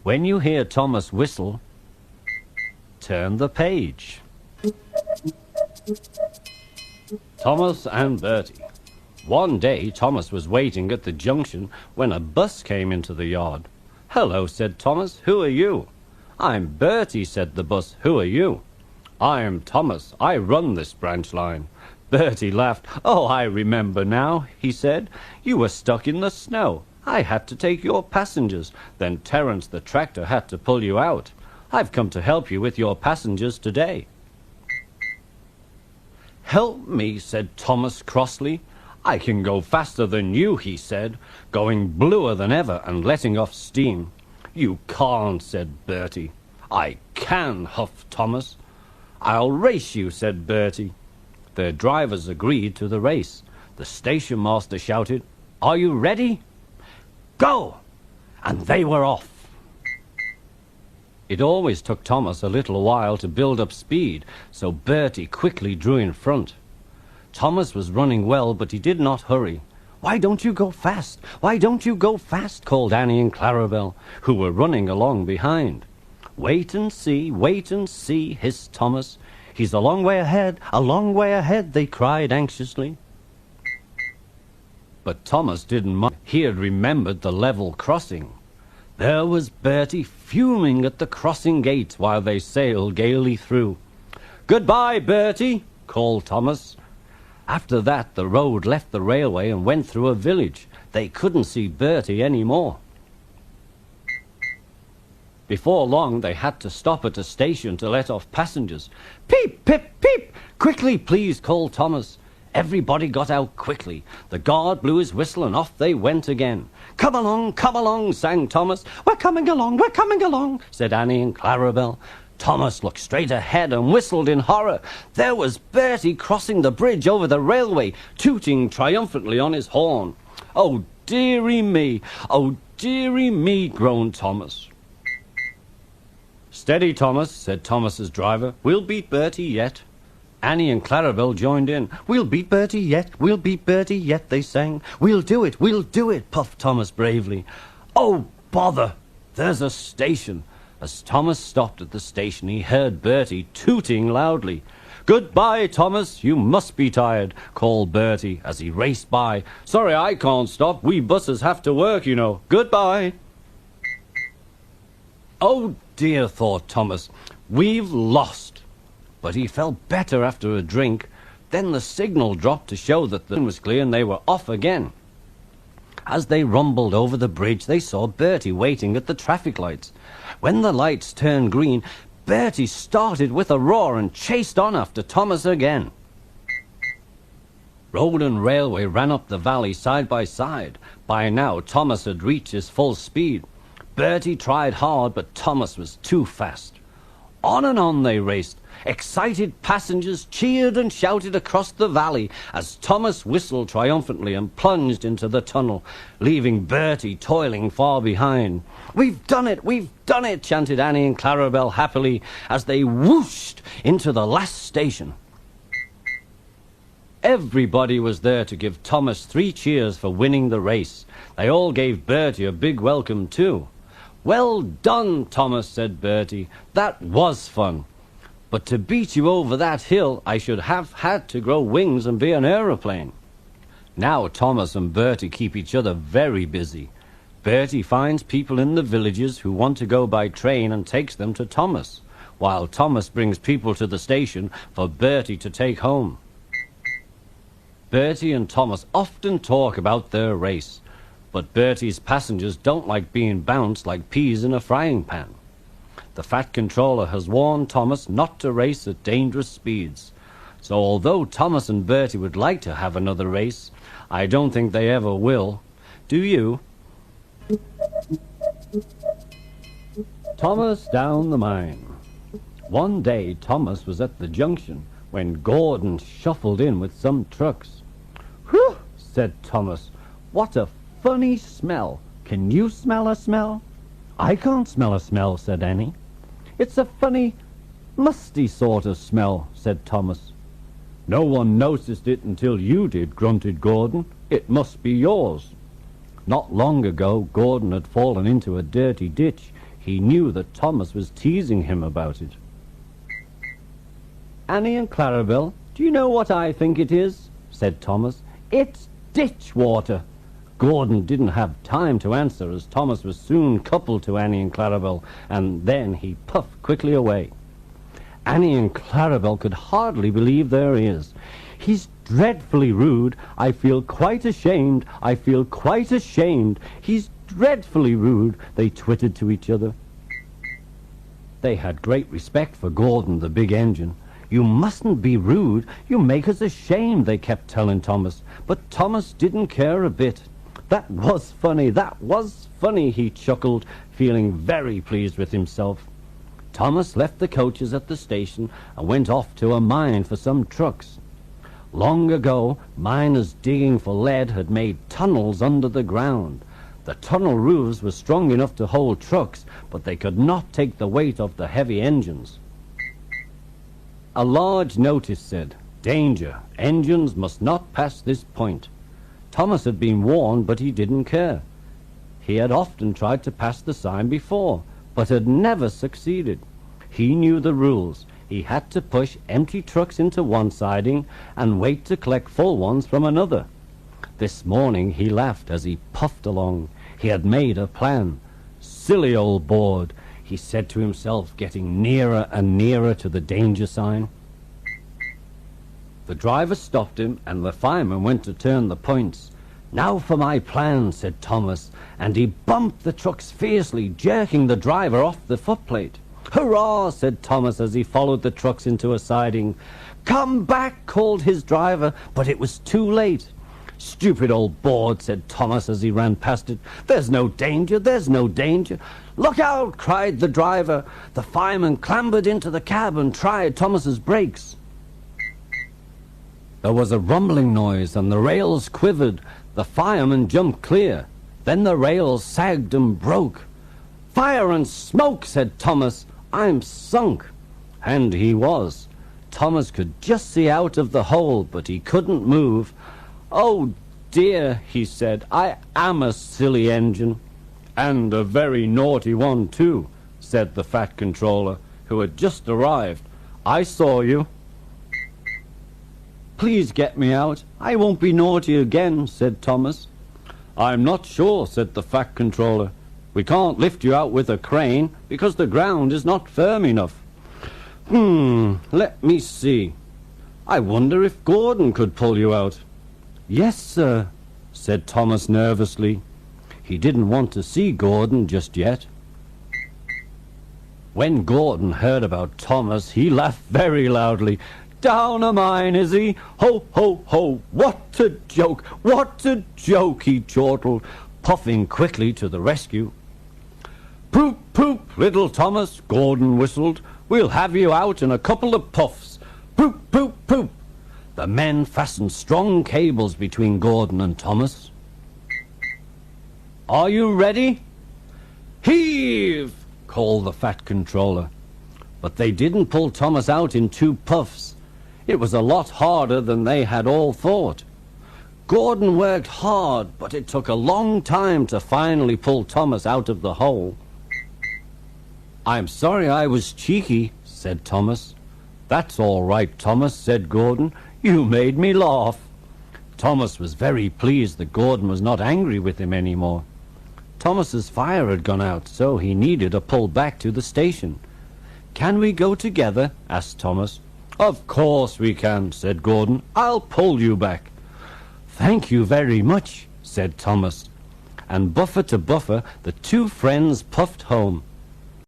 When you hear Thomas whistle, turn the page. Thomas and Bertie. One day Thomas was waiting at the junction when a bus came into the yard. "Hello," said Thomas. "Who are you?" "I'm Bertie," said the bus. "Who are you?" "I'm Thomas. I run this branch line." Bertie laughed. "Oh, I remember now," he said. "You were stuck in the snow. I had to take your passengers. Then Terence the tractor had to pull you out. I've come to help you with your passengers today." "Help me," said Thomas crossly. "I can go faster than you," he said, going bluer than ever and letting off steam. "You can't," said Bertie. "I can," huffed Thomas. "I'll race you," said Bertie. Their drivers agreed to the race. The station master shouted, "Are you ready? Go!" And they were off. It always took Thomas a little while to build up speed, so Bertie quickly drew in front. Thomas was running well, but he did not hurry. "Why don't you go fast? Why don't you go fast?" called Annie and Clarabel, who were running along behind. wait and see," hissed Thomas. "He's a long way ahead," they cried anxiously. But Thomas didn't mind. He had remembered the level crossing. There was Bertie fuming at the crossing gate while they sailed gaily through. "Goodbye, Bertie," called Thomas. After that, the road left the railway and went through a village. They couldn't see Bertie any more. Before long, they had to stop at a station to let off passengers. "Peep, pip, peep! Quickly, please," called Thomas. Everybody got out quickly. The guard blew his whistle and off they went again. Come along," sang Thomas. We're coming along," said Annie and Clarabel. Thomas looked straight ahead and whistled in horror. There was Bertie crossing the bridge over the railway, tooting triumphantly on his horn. "Oh, dearie me, groaned Thomas. "Steady, Thomas," said Thomas's driver. "We'll beat Bertie yet." Annie and Clarabel joined in. We'll beat Bertie yet, they sang. We'll do it, puffed Thomas bravely. "Oh, bother, there's a station." As Thomas stopped at the station, he heard Bertie tooting loudly. "Goodbye, Thomas, you must be tired," called Bertie as he raced by. "Sorry I can't stop, we buses have to work, you know. Goodbye." "Oh dear," thought Thomas, "we've lost." But he felt better after a drink. Then the signal dropped to show that the wind was clear and they were off again. As they rumbled over the bridge, they saw Bertie waiting at the traffic lights. When the lights turned green, Bertie started with a roar and chased on after Thomas again. Road and railway ran up the valley side by side. By now, Thomas had reached his full speed. Bertie tried hard, but Thomas was too fast. On and on they raced. Excited passengers cheered and shouted across the valley as Thomas whistled triumphantly and plunged into the tunnel, leaving Bertie toiling far behind. We've done it, chanted Annie and Clarabel happily as they whooshed into the last station. Everybody was there to give Thomas 3 cheers for winning the race. They all gave Bertie a big welcome too. "Well done, Thomas," said Bertie. "That was fun. But to beat you over that hill, I should have had to grow wings and be an aeroplane." Now Thomas and Bertie keep each other very busy. Bertie finds people in the villages who want to go by train and takes them to Thomas, while Thomas brings people to the station for Bertie to take home. Bertie and Thomas often talk about their race, but Bertie's passengers don't like being bounced like peas in a frying pan. The Fat Controller has warned Thomas not to race at dangerous speeds. So although Thomas and Bertie would like to have another race, I don't think they ever will. Do you? Thomas down the mine. One day Thomas was at the junction when Gordon shuffled in with some trucks. "Whew," said Thomas. "What a funny smell. Can you smell a smell?" "I can't smell a smell," said Annie. "It's a funny, musty sort of smell," said Thomas. "No one noticed it until you did," grunted Gordon. "It must be yours." Not long ago, Gordon had fallen into a dirty ditch. He knew that Thomas was teasing him about it. "Annie and Clarabel, do you know what I think it is?" said Thomas. "It's ditch water." Gordon didn't have time to answer, as Thomas was soon coupled to Annie and Clarabel, and then he puffed quickly away. Annie and Clarabel could hardly believe their ears. "He's dreadfully rude. I feel quite ashamed. I feel quite ashamed. He's dreadfully rude," they twittered to each other. They had great respect for Gordon, the big engine. "You mustn't be rude. You make us ashamed," they kept telling Thomas. But Thomas didn't care a bit. "That was funny, that was funny," he chuckled, feeling very pleased with himself. Thomas left the coaches at the station and went off to a mine for some trucks. Long ago, miners digging for lead had made tunnels under the ground. The tunnel roofs were strong enough to hold trucks, but they could not take the weight of the heavy engines. A large notice said, "Danger! Engines must not pass this point." Thomas had been warned, but he didn't care. He had often tried to pass the sign before, but had never succeeded. He knew the rules. He had to push empty trucks into one siding and wait to collect full ones from another. This morning he laughed as he puffed along. He had made a plan. "Silly old board," he said to himself, getting nearer and nearer to the danger sign. The driver stopped him, and the fireman went to turn the points. "Now for my plan," said Thomas, and he bumped the trucks fiercely, jerking the driver off the footplate. "Hurrah!" said Thomas as he followed the trucks into a siding. "Come back!" called his driver, but it was too late. "Stupid old board," said Thomas as he ran past it. "There's no danger, there's no danger." "Look out!" cried the driver. The fireman clambered into the cab and tried Thomas's brakes. There was a rumbling noise, and the rails quivered. The fireman jumped clear. Then the rails sagged and broke. "Fire and smoke!" said Thomas. "I'm sunk." And he was. Thomas could just see out of the hole, but he couldn't move. "Oh dear," he said, "I am a silly engine." "And a very naughty one, too," said the fat controller, who had just arrived. "I saw you." "Please get me out. I won't be naughty again," said Thomas. "I'm not sure," said the fat controller. "We can't lift you out with a crane because the ground is not firm enough." Let me see. I wonder if Gordon could pull you out." "Yes, sir," said Thomas nervously. He didn't want to see Gordon just yet. When Gordon heard about Thomas, he laughed very loudly. "Down a mine, is he? Ho, ho, ho! What a joke! What a joke!" he chortled, puffing quickly to the rescue. "Poop, poop, little Thomas," Gordon whistled. "We'll have you out in a couple of puffs. Poop, poop, poop." The men fastened strong cables between Gordon and Thomas. "Are you ready?" "Heave!" called the fat controller. But they didn't pull Thomas out in 2 puffs. It was a lot harder than they had all thought. Gordon worked hard, but it took a long time to finally pull Thomas out of the hole. "I'm sorry I was cheeky," said Thomas. "That's all right, Thomas," said Gordon. "You made me laugh." Thomas was very pleased that Gordon was not angry with him anymore. Thomas's fire had gone out, so he needed a pull back to the station. "Can we go together?" asked Thomas. "Of course we can," said Gordon. "I'll pull you back." "Thank you very much," said Thomas. And buffer to buffer, the 2 friends puffed home.